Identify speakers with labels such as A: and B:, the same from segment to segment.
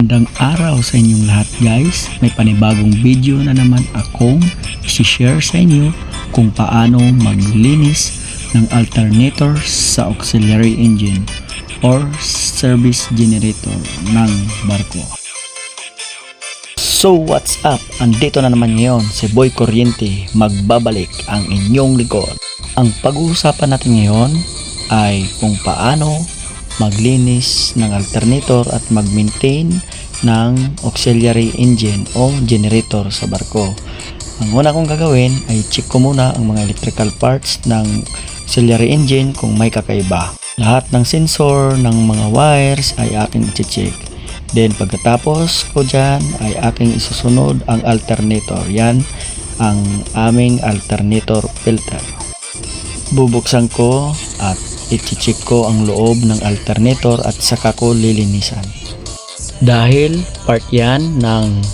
A: Magandang araw sa inyong lahat guys. May panibagong video na naman akong isi-share sa inyo kung paano maglinis ng alternator sa auxiliary engine or service generator ng barko. So what's up? Andito na naman ngayon si Boy Kuryente, magbabalik ang inyong lingkod. Ang pag-uusapan natin ngayon ay kung paano maglinis ng alternator at mag-maintain ng auxiliary engine o generator sa barko. Ang una kong gagawin ay check ko muna ang mga electrical parts ng auxiliary engine kung may kakaiba. Lahat ng sensor ng mga wires ay aking i-check. Then pagkatapos ko dyan ay aking isusunod ang alternator. Yan ang aming alternator filter. Bubuksan ko at i-check ko ang loob ng alternator at saka ko lilinisan. Dahil part yan ng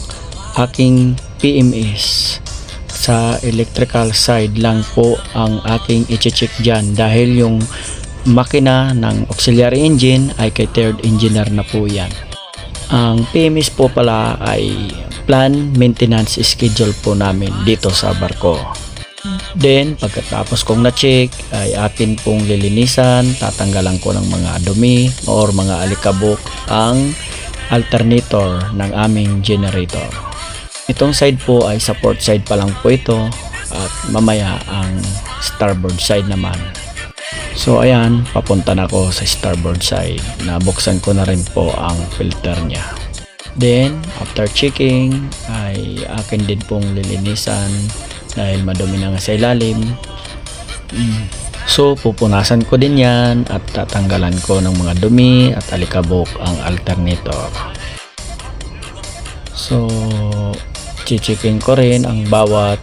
A: aking PMS, sa electrical side lang po ang aking i-check dyan dahil yung makina ng auxiliary engine ay kay third engineer na po yan. Ang PMS po pala ay plan maintenance schedule po namin dito sa barko. Then pagkatapos kong na-check ay akin pong lilinisan, tatanggalan ko ng mga dumi or mga alikabok ang alternator ng aming generator. Itong side po ay support side pa lang po ito at mamaya ang starboard side naman. So ayan, papunta na ako sa starboard side. Nabuksan ko na rin po ang filter niya. Then after checking ay akin din pong lilinisan dahil madumi na nga sa ilalim. So pupunasan ko din yan at tatanggalan ko ng mga dumi at alikabok ang alternator. So checking ko rin ang bawat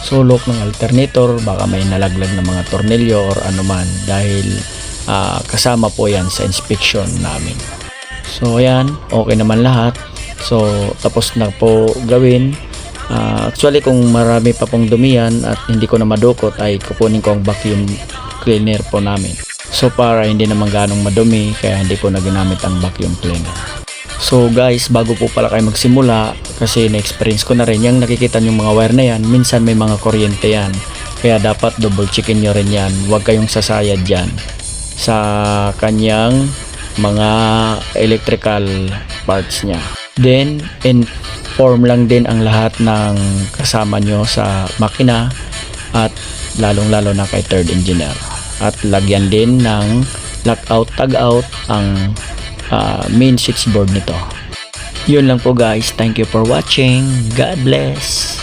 A: sulok ng alternator, baka may nalaglag na mga tornilyo or anuman dahil kasama po yan sa inspection namin. So ayan, okay naman lahat. So tapos na po gawin. Actually kung marami pa pong dumi yan at hindi ko na madukot ay kukunin ko ang vacuum cleaner po namin. So para hindi naman ganong madumi kaya hindi ko na ginamit ang vacuum cleaner. So guys, bago po pala kayo magsimula, kasi na-experience ko na rin yung nakikita yung mga wire na yan, minsan may mga kuryente yan. Kaya dapat double checkin nyo rin yan, huwag kayong sasayad dyan sa kanyang mga electrical parts nya. Then inform lang din ang lahat ng kasama nyo sa makina at lalong lalo na kay third engineer. At lagyan din ng lockout tag-out ang main switchboard nito. Yun lang po guys. Thank you for watching. God bless.